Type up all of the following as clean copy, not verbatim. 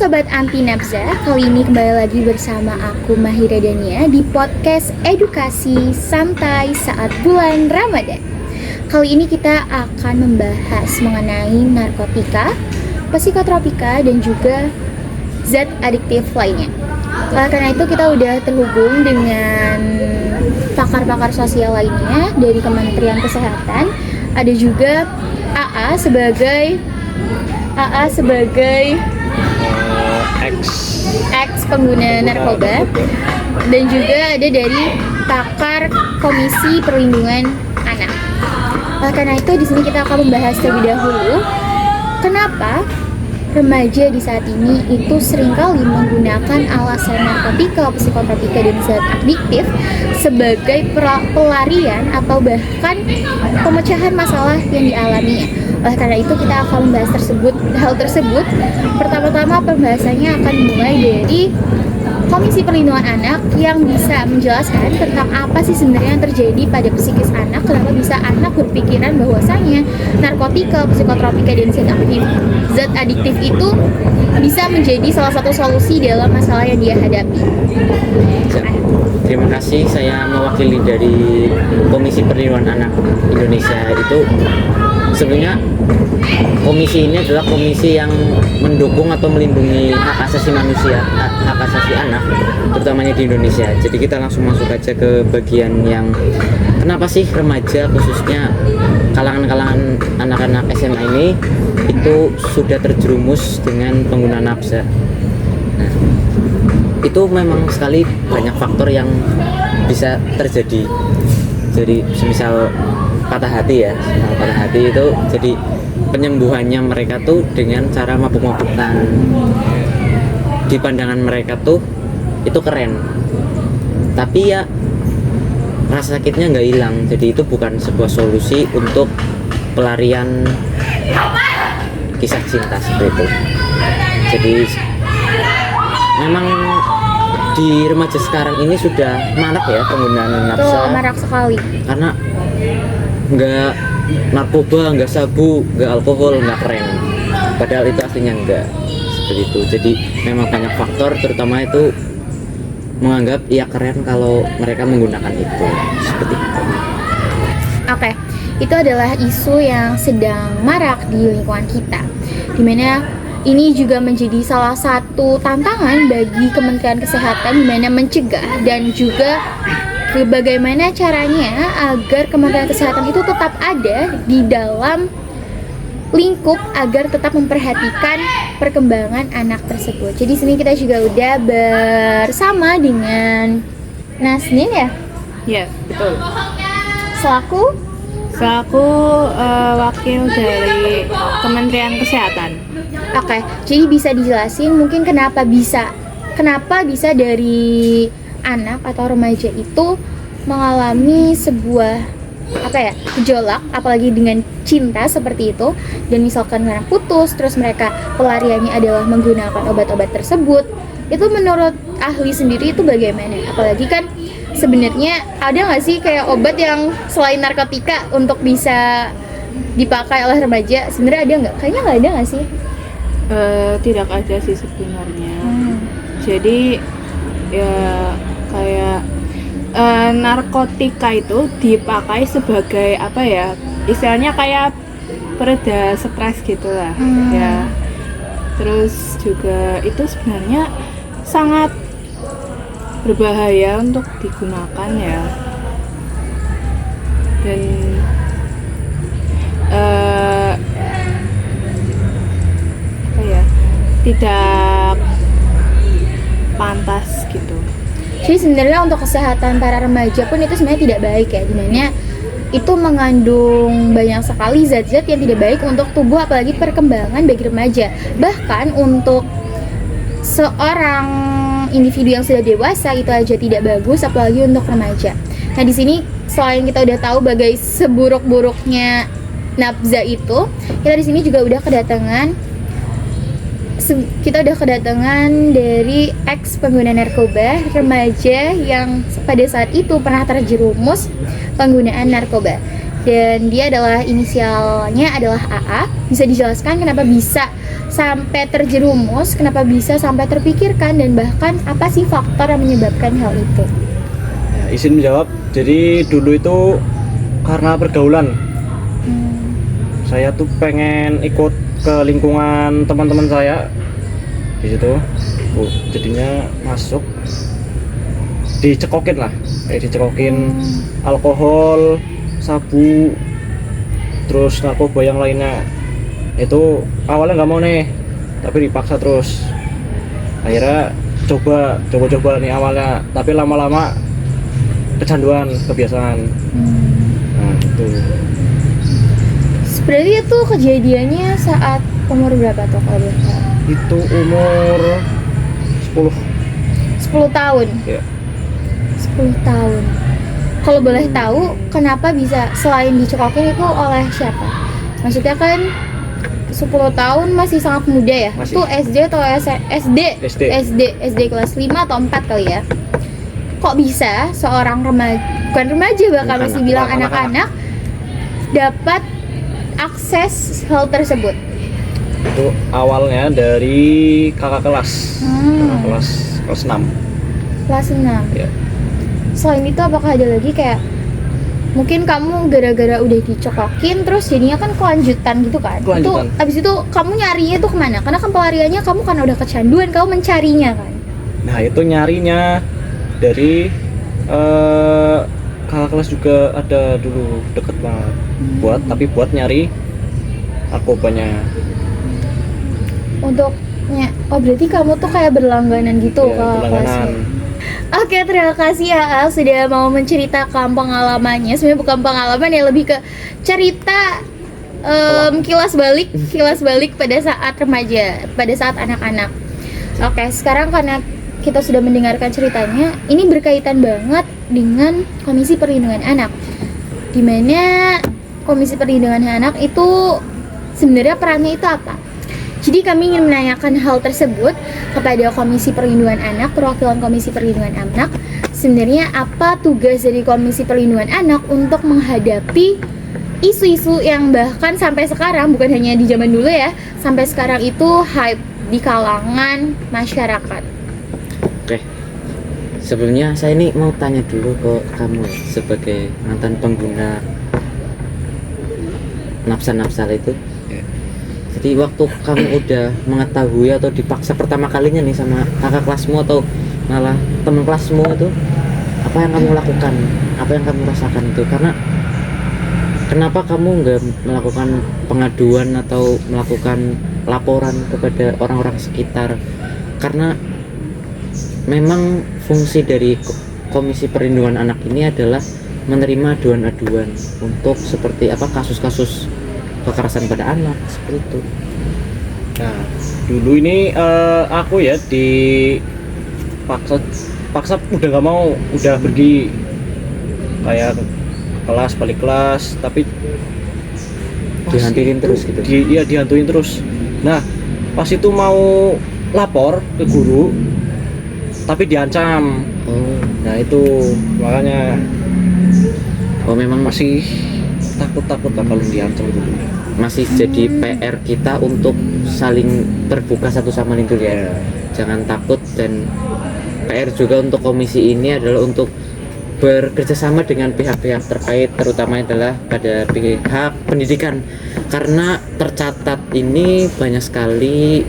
Sobat Anti Nafza, kali ini kembali lagi bersama aku Mahira Dania di podcast Edukasi Santai saat bulan Ramadan. Kali ini kita akan membahas mengenai narkotika, psikotropika, dan juga zat adiktif lainnya. Karena itu kita udah terhubung dengan pakar-pakar sosial lainnya dari Kementerian Kesehatan. Ada juga AA sebagai ex pengguna narkoba, dan juga ada dari pakar Komisi Perlindungan Anak. Karena itu di sini kita akan membahas terlebih dahulu kenapa remaja di saat ini itu seringkali menggunakan alasan narkotika, psikotropika, dan zat adiktif sebagai pelarian atau bahkan pemecahan masalah yang dialaminya. Oleh karena itu kita akan membahas hal tersebut. Pertama-tama pembahasannya akan mulai dari Komisi Perlindungan Anak yang bisa menjelaskan tentang apa sih sebenarnya yang terjadi pada psikis anak, kenapa bisa anak berpikiran bahwasanya narkotika, psikotropika, dan zat adiktif itu bisa menjadi salah satu solusi dalam masalah yang dia hadapi. Terima kasih, saya mewakili dari Komisi Perlindungan Anak Indonesia. Itu sebenarnya komisi ini adalah komisi yang mendukung atau melindungi hak asasi manusia, hak asasi anak, terutamanya di Indonesia. Jadi kita langsung masuk aja ke bagian yang kenapa sih remaja, khususnya kalangan-kalangan anak-anak SMA ini itu sudah terjerumus dengan penggunaan nafza. Nah, itu memang sekali banyak faktor yang bisa terjadi. Jadi semisal patah hati itu jadi penyembuhannya mereka tuh dengan cara mabuk-mabukan. Di pandangan mereka tuh itu keren, tapi ya rasa sakitnya nggak hilang. Jadi itu bukan sebuah solusi untuk pelarian kisah cinta seperti itu. Jadi memang di remaja sekarang ini sudah marak ya penggunaan nafza. Marak sekali. Karena nggak narkoba, nggak sabu, nggak alkohol, nggak keren. Padahal itu aslinya nggak seperti itu. Jadi memang banyak faktor, terutama itu menganggap ya keren kalau mereka menggunakan itu seperti itu. Oke, itu adalah isu yang sedang marak di lingkungan kita, dimana ini juga menjadi salah satu tantangan bagi Kementerian Kesehatan, dimana mencegah dan juga bagaimana caranya agar Kementerian Kesehatan itu tetap ada di dalam lingkup agar tetap memperhatikan perkembangan anak tersebut. Jadi sini kita juga udah bersama dengan Nasnin ya? Iya, betul. Selaku wakil dari Kementerian Kesehatan. Oke, jadi bisa dijelasin mungkin kenapa bisa dari anak atau remaja itu mengalami sebuah gejolak, apalagi dengan cinta seperti itu, dan misalkan karena putus terus mereka pelariannya adalah menggunakan obat-obat tersebut. Itu menurut ahli sendiri itu bagaimana? Apalagi kan sebenarnya ada nggak sih kayak obat yang selain narkotika untuk bisa dipakai oleh remaja? Sebenarnya ada nggak? Kayaknya nggak ada nggak sih? Tidak ada sih sebenarnya. Jadi ya kayak narkotika itu dipakai sebagai istilahnya kayak pereda stres gitulah. Ya. Terus juga itu sebenarnya sangat berbahaya untuk digunakan ya. Dan tidak pantas gitu. Jadi sebenarnya untuk kesehatan para remaja pun itu sebenarnya tidak baik ya, dimana itu mengandung banyak sekali zat-zat yang tidak baik untuk tubuh, apalagi perkembangan bagi remaja. Bahkan untuk seorang individu yang sudah dewasa itu aja tidak bagus, apalagi untuk remaja. Nah di sini selain kita udah tahu bagai seburuk-buruknya nafza itu, kita di sini juga udah kedatangan dari ex pengguna narkoba, remaja yang pada saat itu pernah terjerumus penggunaan narkoba. dan dia adalah inisialnya adalah AA. Bisa dijelaskan kenapa bisa sampai terjerumus, kenapa bisa sampai terpikirkan, dan bahkan apa sih faktor yang menyebabkan hal itu? Ya, izin menjawab. Jadi dulu itu karena pergaulan. Saya tuh pengen ikut ke lingkungan teman-teman saya di situ. Jadinya masuk, dicekokin lah, kayak dicekokin alkohol, sabu, terus narkoba yang lainnya. Itu awalnya nggak mau nih, tapi dipaksa terus. Akhirnya coba nih awalnya, tapi lama-lama kecanduan, kebiasaan. Nah itu. Berarti itu kejadiannya saat umur berapa tuh kalau boleh tahu? Itu umur 10 tahun. ya. 10 tahun. Kalau boleh tahu, kenapa bisa selain dicekokin itu oleh siapa? Maksudnya kan 10 tahun masih sangat muda ya. Masih. Itu SD atau SD kelas 5 atau 4 kali ya. Kok bisa seorang remaja, bukan remaja bahkan masih bilang anak-anak dapat akses hal tersebut? Itu awalnya dari kakak kelas. Kakak kelas 6. Kelas 6. Ya. Selain itu apakah ada lagi kayak mungkin kamu gara-gara udah dicokokin terus jadinya kan kelanjutan gitu kan? Kelanjutan. Itu abis itu kamu nyarinya tuh kemana? Karena kan pelariannya kamu kan udah kecanduan, kamu mencarinya kan? Nah itu nyarinya dari kakak kelas juga ada dulu deket banget, buat nyari narkobanya. Oh berarti kamu tuh kayak berlangganan gitu Ya, ke kelasnya? berlangganan. Oke, terima kasih ya Al sudah mau menceritakan pengalamannya. Sebenarnya bukan pengalaman ya, lebih ke cerita kilas balik pada saat remaja, pada saat anak-anak. Oke, sekarang karena kita sudah mendengarkan ceritanya, ini berkaitan banget dengan Komisi Perlindungan Anak. Dimana Komisi Perlindungan Anak itu sebenarnya perannya itu apa? Jadi kami ingin menanyakan hal tersebut kepada Komisi Perlindungan Anak, perwakilan Komisi Perlindungan Anak. Sebenarnya apa tugas dari Komisi Perlindungan Anak untuk menghadapi isu-isu yang bahkan sampai sekarang, bukan hanya di zaman dulu ya, sampai sekarang itu hype di kalangan masyarakat. Oke, sebelumnya saya ini mau tanya dulu ke kamu ya, sebagai mantan pengguna nafsa-nafsa itu. Jadi waktu kamu udah mengetahui atau dipaksa pertama kalinya nih sama kakak kelasmu atau malah teman kelasmu itu, apa yang kamu lakukan, apa yang kamu rasakan itu? Karena kenapa kamu nggak melakukan pengaduan atau melakukan laporan kepada orang-orang sekitar? Karena memang fungsi dari Komisi Perlindungan Anak ini adalah menerima aduan-aduan untuk seperti apa kasus-kasus kekerasan pada anak seperti itu. Nah dulu ini aku ya dipaksa udah nggak mau, udah pergi kayak kelas, balik kelas, tapi Dihantuin terus gitu. Iya dihantuin terus. Nah pas itu mau lapor ke guru tapi diancam. Oh, Nah itu makanya memang masih takut lah kalau diancam dulu. masih jadi PR kita untuk saling terbuka satu sama lain dulu ya. Jangan takut, dan PR juga untuk komisi ini adalah untuk bekerjasama dengan pihak-pihak terkait, terutama adalah pada pihak pendidikan, karena tercatat ini banyak sekali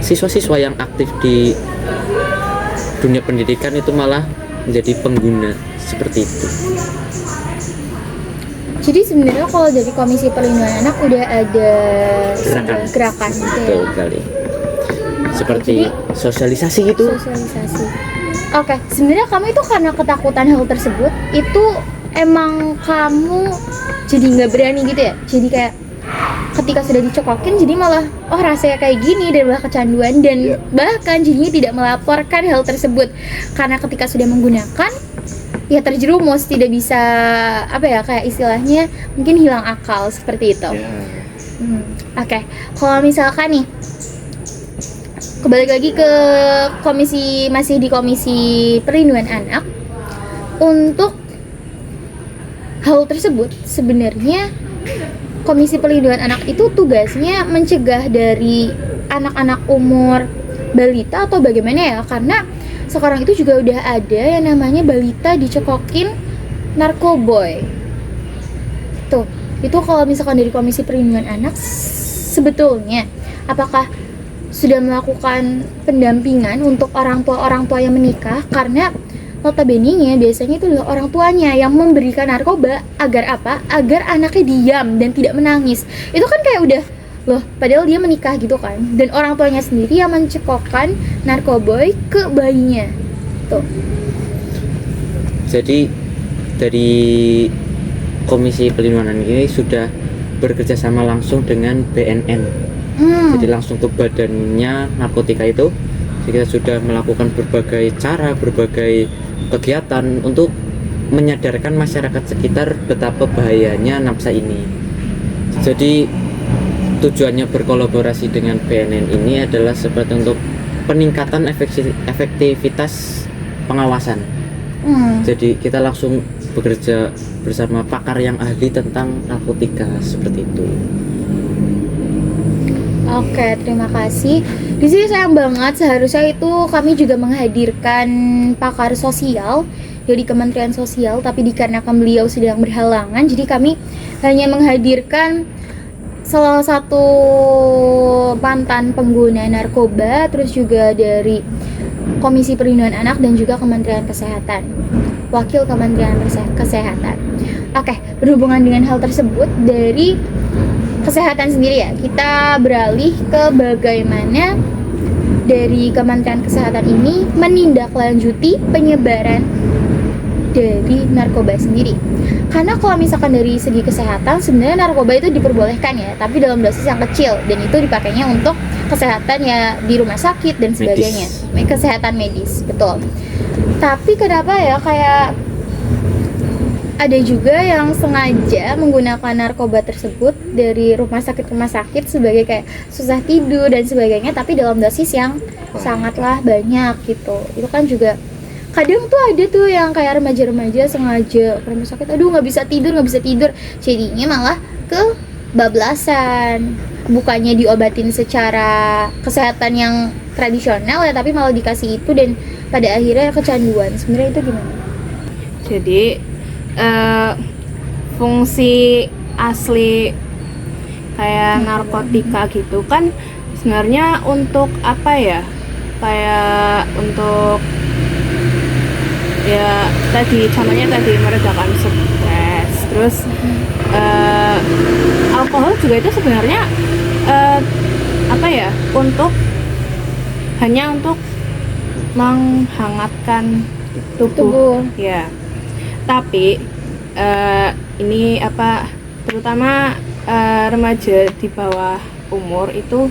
siswa-siswa yang aktif di dunia pendidikan itu malah menjadi pengguna seperti itu. Jadi sebenarnya kalau dari Komisi Perlindungan Anak udah ada gerakan gitu ya? Betul kali. Seperti sosialisasi gitu. Sosialisasi. Oke, sebenarnya kamu itu karena ketakutan hal tersebut, itu emang kamu jadi nggak berani gitu ya? Jadi kayak ketika sudah dicokokin jadi malah rasanya kayak gini dan malah kecanduan, dan bahkan jadinya tidak melaporkan hal tersebut karena ketika sudah menggunakan ya terjerumus, tidak bisa apa ya, kayak istilahnya mungkin hilang akal seperti itu. Oke, kalau misalkan nih kembali lagi ke komisi, masih di Komisi Perlindungan Anak, untuk hal tersebut sebenarnya Komisi Perlindungan Anak itu tugasnya mencegah dari anak-anak umur balita atau bagaimana ya, karena sekarang itu juga udah ada yang namanya balita dicekokin narkoboy. Tuh, itu kalau misalkan dari Komisi Perlindungan Anak sebetulnya apakah sudah melakukan pendampingan untuk orang tua yang menikah, karena notabene-nya biasanya itu adalah orang tuanya yang memberikan narkoba agar apa? Agar anaknya diam dan tidak menangis. Itu kan kayak udah loh, padahal dia menikah gitu kan, dan orang tuanya sendiri yang mencekokkan narkoboy ke bayinya. Tuh. Jadi dari Komisi Perlindungan Anak ini sudah bekerja sama langsung dengan BNN. Jadi langsung ke badannya narkotika itu. Jadi kita sudah melakukan berbagai cara, berbagai kegiatan untuk menyadarkan masyarakat sekitar betapa bahayanya napsa ini. Jadi tujuannya berkolaborasi dengan BNN ini adalah seperti untuk peningkatan efektivitas pengawasan. Jadi kita langsung bekerja bersama pakar yang ahli tentang narkotika seperti itu. Oke, terima kasih. Di sini sayang banget, seharusnya itu kami juga menghadirkan pakar sosial dari Kementerian Sosial, tapi dikarenakan beliau sedang berhalangan, jadi kami hanya menghadirkan salah satu mantan pengguna narkoba, terus juga dari Komisi Perlindungan Anak dan juga Kementerian Kesehatan, wakil Kementerian Kesehatan. Oke, berhubungan dengan hal tersebut dari kesehatan sendiri ya, kita beralih ke bagaimana dari Kementerian Kesehatan ini menindaklanjuti penyebaran dari narkoba sendiri. Karena kalau misalkan dari segi kesehatan sebenarnya narkoba itu diperbolehkan ya, tapi dalam dosis yang kecil, dan itu dipakainya untuk kesehatan ya di rumah sakit dan sebagainya, kesehatan medis, betul. Tapi kenapa ya kayak ada juga yang sengaja menggunakan narkoba tersebut dari rumah sakit sebagai kayak susah tidur dan sebagainya, tapi dalam dosis yang sangatlah banyak gitu. Itu kan juga kadang tuh ada tuh yang kayak remaja-remaja sengaja ke rumah sakit, aduh nggak bisa tidur, jadinya malah kebablasan, bukannya diobatin secara kesehatan yang tradisional ya, tapi malah dikasih itu dan pada akhirnya kecanduan. Sebenarnya itu gimana? Jadi fungsi asli kayak narkotika gitu kan sebenarnya untuk apa ya, kayak untuk ya tadi contohnya tadi meredakan stres, terus alkohol juga itu sebenarnya apa ya, hanya untuk menghangatkan tubuh. Ya, tapi ini apa, terutama remaja di bawah umur itu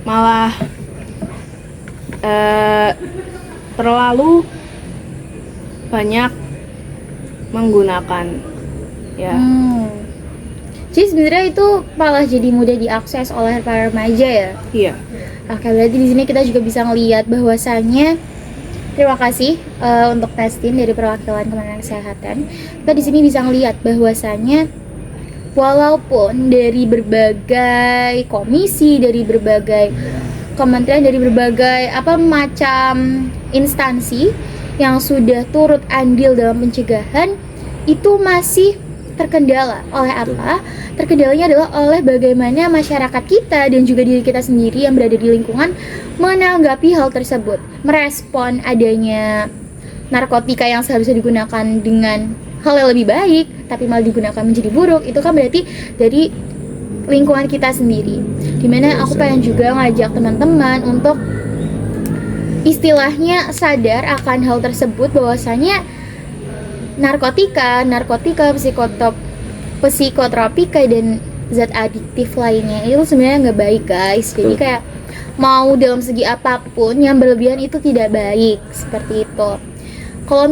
malah terlalu banyak menggunakan ya. Jadi sebenarnya itu malah jadi mudah diakses oleh para remaja ya. Iya. Oke, berarti di sini kita juga bisa ngelihat bahwasannya, terima kasih untuk testin dari perwakilan Kementerian Kesehatan. Kita di sini bisa ngelihat bahwasannya walaupun dari berbagai komisi, dari berbagai kementerian, dari berbagai macam instansi yang sudah turut andil dalam pencegahan, itu masih terkendala. Oleh apa? Terkendalanya adalah oleh bagaimana masyarakat kita dan juga diri kita sendiri yang berada di lingkungan menanggapi hal tersebut, merespon adanya narkotika yang seharusnya digunakan dengan hal yang lebih baik tapi malah digunakan menjadi buruk. Itu kan berarti dari lingkungan kita sendiri, dimana aku pengen juga ngajak teman-teman untuk istilahnya sadar akan hal tersebut, bahwasanya narkotika, psikotropika dan zat adiktif lainnya itu sebenarnya nggak baik guys. Jadi kayak mau dalam segi apapun yang berlebihan itu tidak baik, seperti itu. Kalau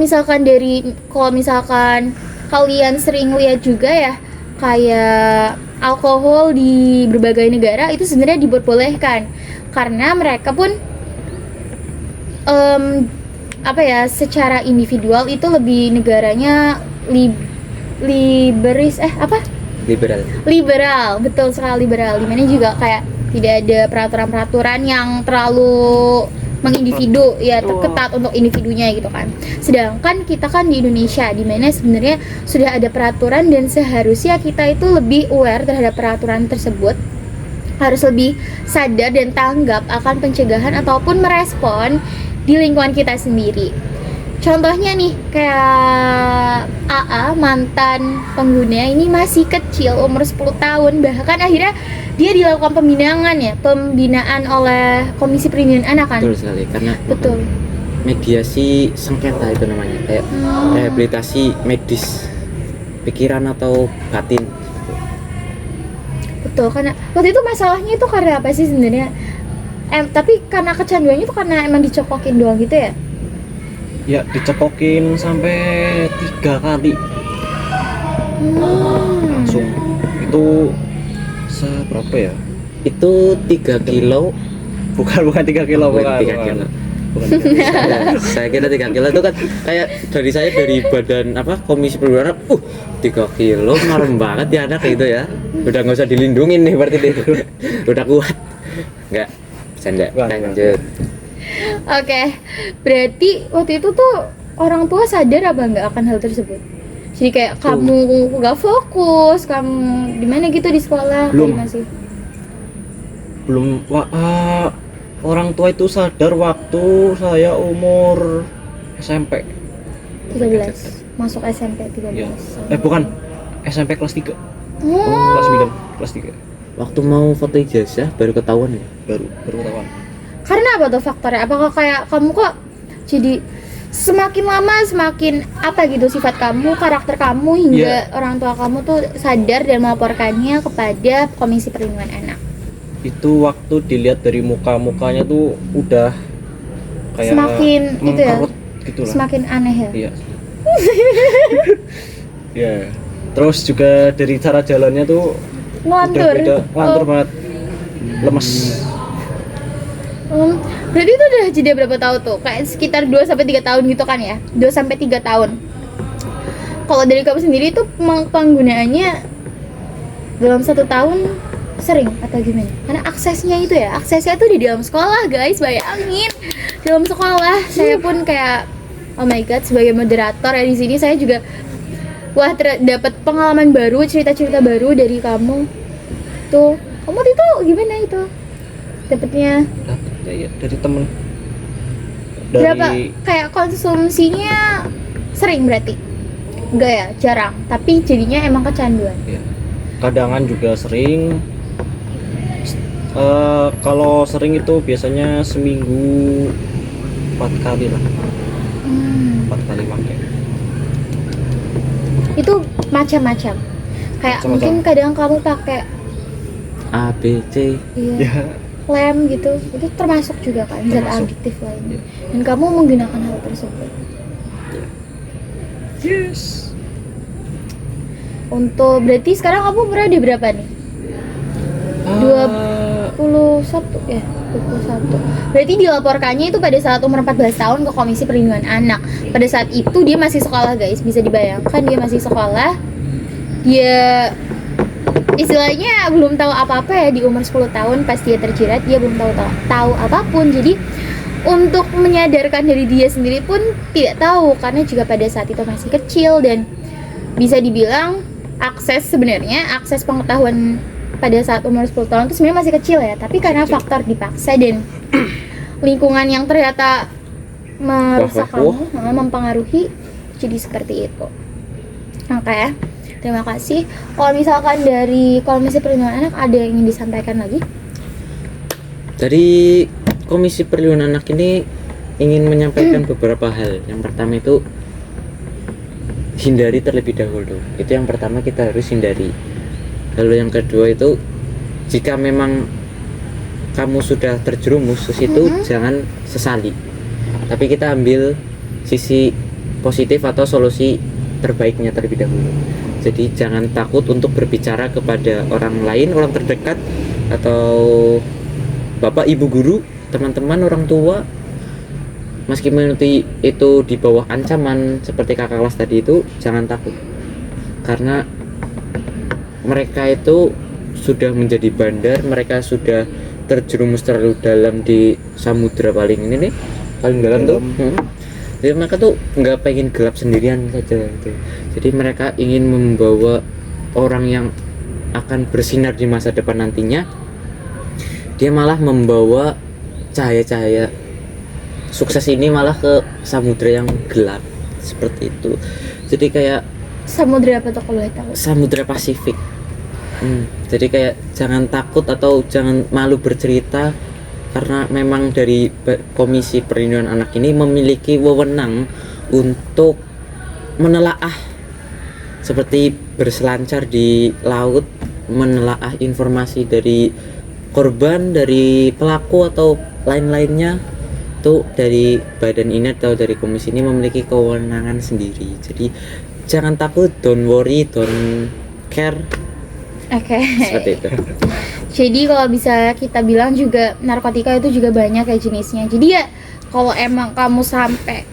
misalkan kalian sering lihat juga ya, kayak alkohol di berbagai negara itu sebenarnya diperbolehkan karena mereka pun secara individual itu lebih negaranya liberal, betul sekali liberal. Dimana juga kayak tidak ada peraturan-peraturan yang terlalu mengindividu ya, ketat untuk individunya gitu kan. Sedangkan kita kan di Indonesia, dimana sebenarnya sudah ada peraturan dan seharusnya kita itu lebih aware terhadap peraturan tersebut, harus lebih sadar dan tanggap akan pencegahan ataupun merespon di lingkungan kita sendiri. Contohnya nih, kayak AA, mantan pengguna ini masih kecil, umur 10 tahun, bahkan akhirnya dia dilakukan pembinaan oleh Komisi Perlindungan Anak kan? Betul sekali, karena Betul. mediasi sengketa itu namanya, kayak rehabilitasi medis pikiran atau batin. Betul, karena waktu itu masalahnya itu karena apa sih sebenarnya? Tapi karena kecanduannya itu karena emang dicokokin doang gitu ya? Ya dicekokin sampai 3 kali langsung. Itu seberapa ya? Itu 3 kilo. Bukan 3 kilo, bukan 3 kilo. Bukan 3 kilo. Saya kira 3 kilo itu kan kayak dari badan Komisi Perlindungan Anak. 3 kilo marem banget ya anak itu ya. Udah nggak usah dilindungin nih berarti dia. Udah kuat. Enggak. Bercanda. Lanjut. Oke, berarti waktu itu tuh orang tua sadar apa enggak akan hal tersebut? Jadi kayak kamu nggak fokus, kamu gimana gitu di sekolah? Belum. Masih? Belum. Orang tua itu sadar waktu saya umur SMP. 13, masuk SMP 13. Ya. Bukan, SMP kelas 3. Kelas 9, kelas 3. Waktu mau foto ijazah baru ketahuan ya. Baru ketahuan. Karena apa tuh faktornya? Apakah kayak kamu kok jadi semakin lama semakin apa gitu sifat kamu, karakter kamu hingga orang tua kamu tuh sadar dan melaporkannya kepada Komisi Perlindungan Anak? Itu waktu dilihat dari mukanya tuh udah kayak semakin itu ya, gitu lah. semakin aneh ya. Iya. Ya. Terus juga dari cara jalannya tuh Ngelantur. udah beda, ngelantur banget, lemes. Berarti itu udah jeda berapa tahun tuh? Kayak sekitar 2-3 tahun gitu kan ya? 2-3 tahun. Kalau dari kamu sendiri itu penggunaannya dalam 1 tahun sering atau gimana? Karena aksesnya itu ya, aksesnya tuh di dalam sekolah guys, bayangin. Dalam sekolah, saya pun kayak oh my god, sebagai moderator ya di sini saya juga dapat pengalaman baru, cerita-cerita baru dari kamu. Tuh, kamu itu gimana itu? Dapatnya Ya, dari temen. berapa? Kayak konsumsinya sering berarti? Enggak ya, jarang. Tapi jadinya emang kecanduan. Ya. Kadangan juga sering. Kalau sering itu biasanya seminggu 4 kali lah. 4 kali pakai. Itu macam-macam. Kayak Macam-macam. mungkin kadang kamu pakai A, B, C. iya, lem gitu. Itu termasuk juga kan zat Termasuk. adiktif lainnya. Dan kamu menggunakan hal tersebut. Yes. Untuk berarti sekarang kamu berada berapa nih? 21 ya, 21. Berarti dilaporkannya itu pada saat umur 14 tahun ke Komisi Perlindungan Anak. Pada saat itu dia masih sekolah guys, bisa dibayangkan dia masih sekolah. Dia istilahnya belum tahu apa-apa ya di umur 10 tahun pas dia terjerat, dia belum tahu apapun. Jadi untuk menyadarkan dari dia sendiri pun tidak tahu, karena juga pada saat itu masih kecil dan bisa dibilang akses pengetahuan pada saat umur 10 tahun itu sebenarnya masih kecil ya, tapi karena faktor dipaksa dan lingkungan yang ternyata merusak kamu, mempengaruhi, jadi seperti itu. Oke, terima kasih. Kalau misalkan dari Komisi Perlindungan Anak ada yang ingin disampaikan lagi? Dari Komisi Perlindungan Anak ini ingin menyampaikan beberapa hal. Yang pertama itu hindari terlebih dahulu. Itu yang pertama, kita harus hindari. Lalu yang kedua itu, jika memang kamu sudah terjerumus ke situ, jangan sesali. Tapi kita ambil sisi positif atau solusi terbaiknya terlebih dahulu. Jadi jangan takut untuk berbicara kepada orang lain, orang terdekat, atau bapak, ibu guru, teman-teman, orang tua. Meskipun itu di bawah ancaman seperti kakak kelas tadi itu, jangan takut. karena mereka itu sudah menjadi bandar, mereka sudah terjerumus terlalu dalam di samudra paling ini nih, paling dalam tuh. Jadi mereka tuh nggak pengen gelap sendirian saja gitu. Jadi mereka ingin membawa orang yang akan bersinar di masa depan nantinya. Dia malah membawa cahaya-cahaya sukses ini malah ke samudra yang gelap seperti itu. Jadi kayak Samudra apa tuh kalau boleh tahu? Samudra Pasifik. Jadi kayak jangan takut atau jangan malu bercerita, karena memang dari Komisi Perlindungan Anak ini memiliki wewenang untuk menelaah, seperti berselancar di laut, menelaah informasi dari korban, dari pelaku atau lain-lainnya. Itu dari badan ini atau dari komisi ini memiliki kewenangan sendiri. Jadi jangan takut, don't worry, don't care. Oke. Seperti itu. Jadi kalau bisa kita bilang juga narkotika itu juga banyak ya jenisnya. Jadi ya kalau emang kamu sampai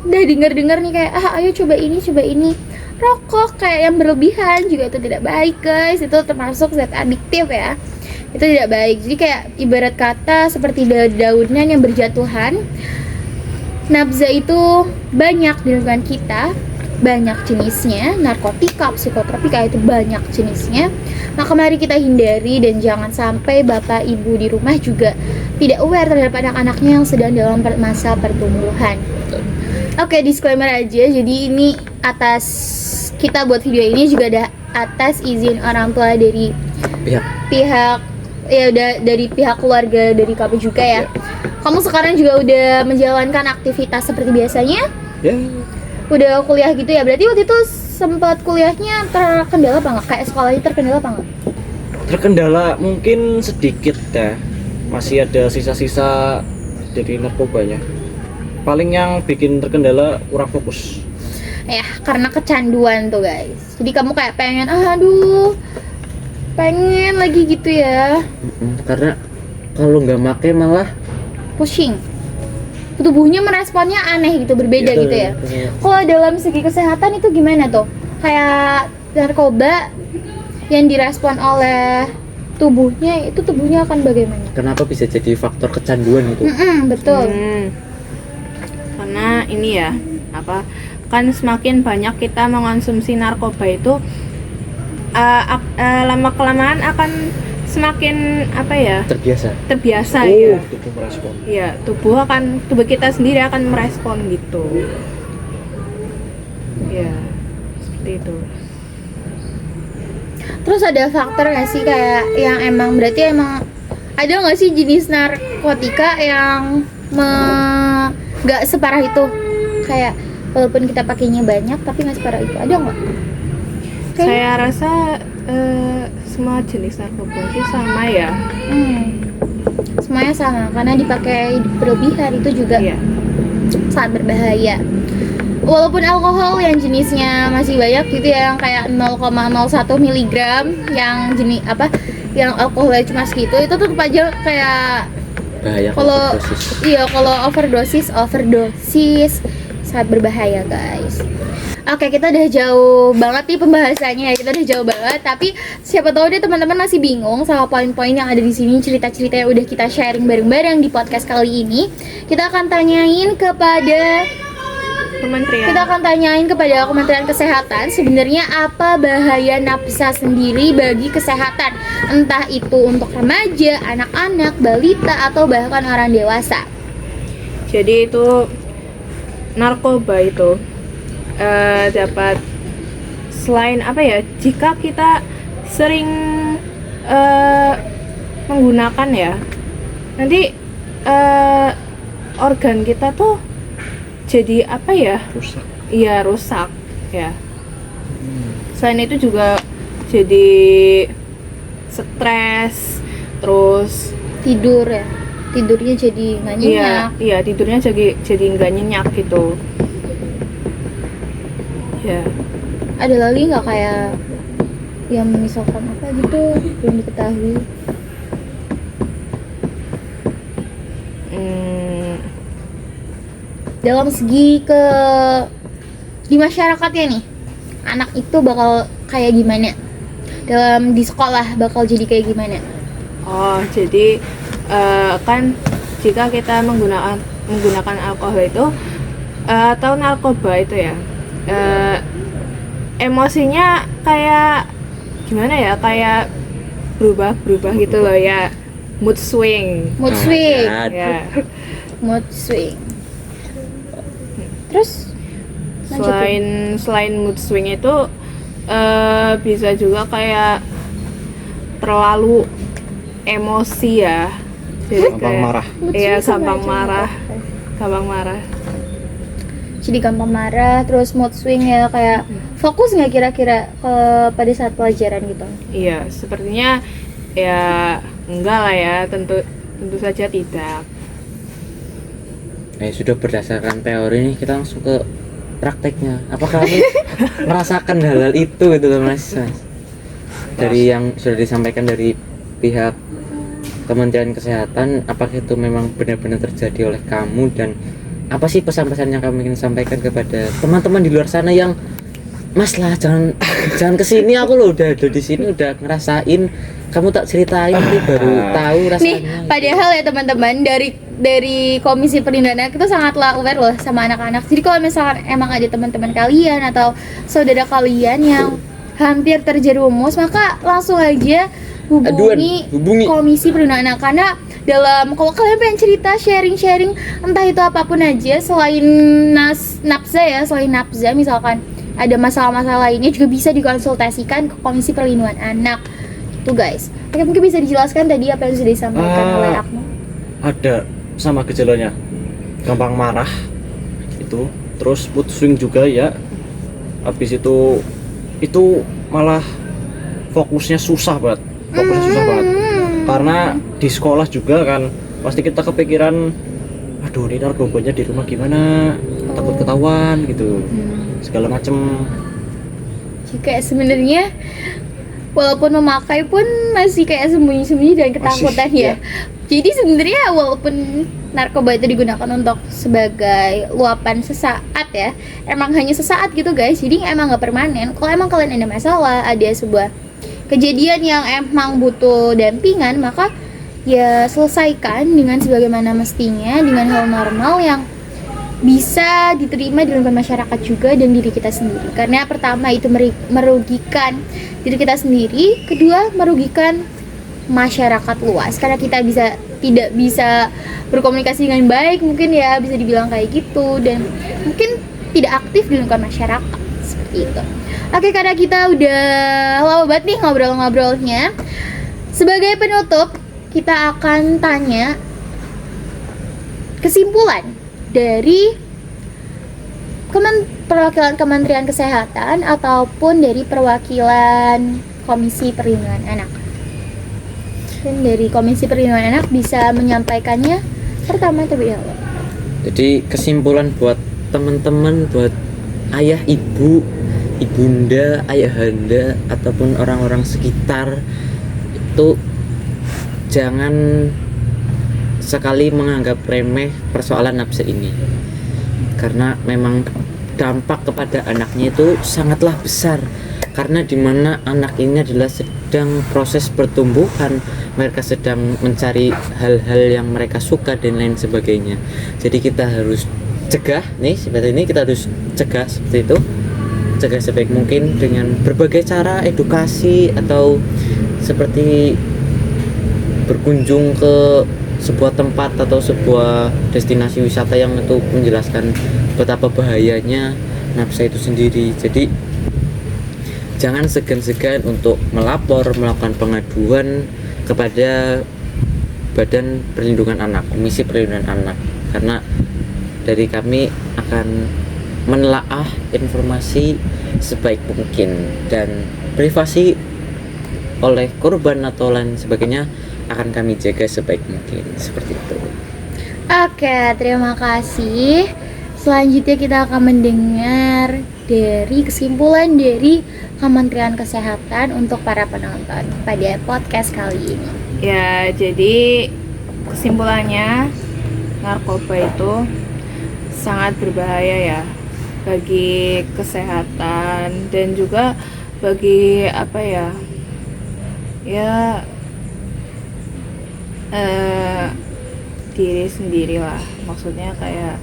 udah denger nih kayak ayo coba ini, rokok kayak yang berlebihan juga itu tidak baik guys. Itu termasuk zat adiktif ya. Itu tidak baik. Jadi kayak ibarat kata seperti daunan yang berjatuhan. Nafza itu banyak di lingkungan kita, banyak jenisnya. Narkotika, psikotropika itu banyak jenisnya. Maka mari kita hindari dan jangan sampai bapak ibu di rumah juga tidak aware terhadap anak-anaknya yang sedang dalam masa pertumbuhan. Oke, disclaimer aja. Jadi ini atas kita buat video ini juga ada atas izin orang tua dari pihak ya udah dari pihak keluarga dari kami juga ya. Kamu sekarang juga udah menjalankan aktivitas seperti biasanya? Ya. Udah kuliah gitu ya? Berarti waktu itu sempat kuliahnya terkendala apa nggak? Kayak sekolahnya terkendala apa nggak? Terkendala mungkin sedikit ya. Masih ada sisa-sisa dari narkobanya. Paling yang bikin terkendala kurang fokus. Ya, karena kecanduan tuh guys. Jadi kamu kayak pengen, aduh, pengen lagi gitu ya. Karena kalau nggak make malah Pusing. Tubuhnya meresponnya aneh gitu, berbeda gitu ya. Kalau dalam segi kesehatan itu gimana tuh? Kayak narkoba yang direspon oleh tubuhnya, itu tubuhnya akan bagaimana? kenapa bisa jadi faktor kecanduan itu? Betul. Karena ini ya, kan semakin banyak kita mengonsumsi narkoba itu lama kelamaan akan semakin terbiasa ya. Tubuh merespon. Iya, tubuh kita sendiri akan merespon gitu. Ya, seperti itu. Terus ada faktor nggak sih kayak yang emang berarti emang ada nggak sih jenis narkotika yang nggak separah itu? Kayak walaupun kita pakainya banyak tapi nggak separah itu, ada nggak? Saya rasa semua jenis narkoba itu sama ya. Semuanya sama karena dipakai berlebihan itu juga sangat berbahaya. Walaupun alkohol yang jenisnya masih banyak gitu ya, yang kayak 0,01 mg yang jenis yang alkoholnya cuma segitu, itu tetap aja kayak Bahaya kalau overdosis sangat berbahaya guys. Oke, kita udah jauh banget nih pembahasannya ya, kita udah jauh banget. Tapi siapa tahu deh teman-teman masih bingung sama poin-poin yang ada di sini, cerita-cerita yang udah kita sharing bareng-bareng di podcast kali ini. Kita akan tanyain kepada Kementerian Kesehatan sebenarnya apa bahaya nafsa sendiri bagi kesehatan, entah itu untuk remaja, anak-anak, balita atau bahkan orang dewasa. Jadi itu narkoba itu dapat selain jika kita sering menggunakan ya, nanti organ kita tuh jadi Rusak. Iya, rusak ya. Selain itu juga jadi stres, terus tidurnya jadi nggak nyenyak. Iya, tidurnya jadi nggak nyenyak gitu. Ya. Ada lagi nggak kayak yang misalkan apa gitu belum diketahui? Dalam segi di masyarakatnya nih, anak itu bakal kayak gimana? Di sekolah bakal jadi kayak gimana? Oh, jadi kan jika kita menggunakan alkohol itu atau narkoba itu ya, emosinya kayak gimana ya? Kayak berubah gitu loh ya. Mood swing. Mood swing. Ya. Mood swing. Terus Selain mood swing itu bisa juga kayak terlalu emosi ya. Jadi Gampang kayak- marah. Iya, Mood swing sama gampang aja. marah. Gampang marah. jadi gampang marah, terus mood swing ya, kayak fokus nggak kira-kira pada saat pelajaran gitu? Iya, sepertinya ya enggak lah ya, tentu saja tidak. Sudah berdasarkan teori nih, kita langsung ke prakteknya. Apakah kamu merasakan hal itu gitu loh Mas? Dari yang sudah disampaikan dari pihak Kementerian Kesehatan, apakah itu memang benar-benar terjadi oleh kamu, dan apa sih pesan-pesan yang kamu ingin sampaikan kepada teman-teman di luar sana yang Mas lah jangan kesini, aku loh udah ada di sini, udah ngerasain, kamu tak ceritain nanti baru tahu rasanya. Nih, padahal ya teman-teman, dari Komisi Perlindungan Anak itu sangatlah aware loh sama anak-anak. Jadi kalau misalkan emang ada teman-teman kalian atau saudara kalian yang hampir terjerumus, maka langsung aja hubungi Komisi Perlindungan Anak, karena kalau kalian pengen cerita, sharing entah itu apapun aja selain nafza misalkan ada masalah-masalah lainnya juga bisa dikonsultasikan ke Komisi Perlindungan Anak tuh guys. Oke, mungkin bisa dijelaskan tadi apa yang sudah disampaikan oleh Akmal. Ada sama gejalanya, gampang marah itu, terus mood swing juga ya. Habis itu malah fokusnya susah banget. Karena di sekolah juga kan pasti kita kepikiran, aduh ini narkobanya di rumah gimana, takut ketahuan gitu, segala macem. Jika sebenarnya walaupun memakai pun masih kayak sembunyi-sembunyi dan ketakutan Masih, ya. Jadi sebenarnya walaupun narkoba itu digunakan untuk sebagai luapan sesaat ya, emang hanya sesaat gitu guys. Jadi emang nggak permanen. Kalau emang kalian ada masalah, ada sebuah kejadian yang emang butuh dampingan, maka ya selesaikan dengan sebagaimana mestinya, dengan hal normal yang bisa diterima di lingkungan masyarakat juga dan diri kita sendiri. Karena pertama itu merugikan diri kita sendiri, kedua merugikan masyarakat luas karena kita tidak bisa berkomunikasi dengan baik, mungkin ya bisa dibilang kayak gitu, dan mungkin tidak aktif di lingkungan masyarakat seperti itu. Oke, karena kita udah lama banget nih ngobrol-ngobrolnya, sebagai penutup kita akan tanya kesimpulan dari perwakilan Kementerian Kesehatan ataupun dari perwakilan Komisi Perlindungan Anak. Dan dari Komisi Perlindungan Anak bisa menyampaikannya pertama terlebih dahulu. Jadi kesimpulan buat teman-teman, buat ayah, ibu, ibunda, ayahanda ataupun orang-orang sekitar itu jangan sekali menganggap remeh persoalan nafsu ini, karena memang dampak kepada anaknya itu sangatlah besar, karena dimana anak ini adalah sedang proses pertumbuhan, mereka sedang mencari hal-hal yang mereka suka dan lain sebagainya. Jadi kita harus cegah nih, seperti ini kita harus cegah seperti itu, cegah sebaik mungkin dengan berbagai cara, edukasi atau seperti berkunjung ke sebuah tempat atau sebuah destinasi wisata yang itu menjelaskan betapa bahayanya nafsa itu sendiri. Jadi jangan segan-segan untuk melakukan pengaduan kepada Badan Perlindungan Anak, Komisi Perlindungan Anak, karena dari kami akan menelaah informasi sebaik mungkin, dan privasi oleh korban atau lain sebagainya akan kami jaga sebaik mungkin, seperti itu. Oke, terima kasih. Selanjutnya kita akan mendengar dari kesimpulan dari Kementerian Kesehatan untuk para penonton pada podcast kali ini. Ya, jadi kesimpulannya narkoba itu sangat berbahaya ya. bagi kesehatan dan juga bagi apa ya diri sendiri lah, maksudnya kayak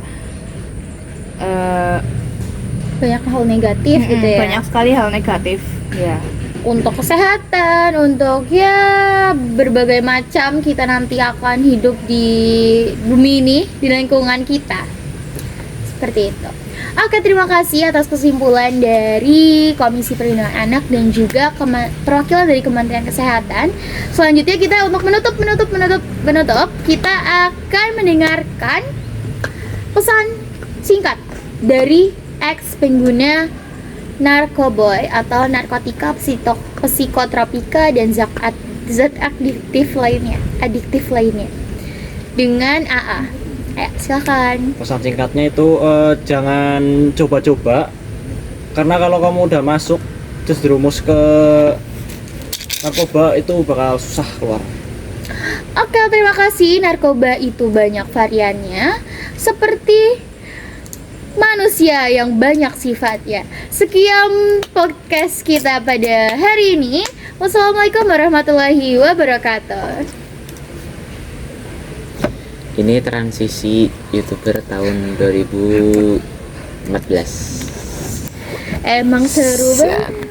Banyak hal negatif gitu ya. banyak sekali hal negatif ya. Untuk kesehatan, untuk ya berbagai macam kita nanti akan hidup di bumi ini, di lingkungan kita. Seperti itu. Oke, terima kasih atas kesimpulan dari Komisi Perlindungan Anak dan juga perwakilan dari Kementerian Kesehatan. Selanjutnya kita untuk menutup, kita akan mendengarkan pesan singkat dari ex pengguna narkoboy atau narkotika, psikotropika dan zat adiktif lainnya dengan AA. Ayo, silakan. Pesan singkatnya itu jangan coba-coba, karena kalau kamu udah masuk terus jerumus ke narkoba itu bakal susah keluar. Oke, terima kasih. Narkoba itu banyak variannya, seperti manusia yang banyak sifatnya. Sekian podcast kita pada hari ini. Wassalamualaikum warahmatullahi wabarakatuh. Ini transisi YouTuber tahun 2014. Emang seru banget.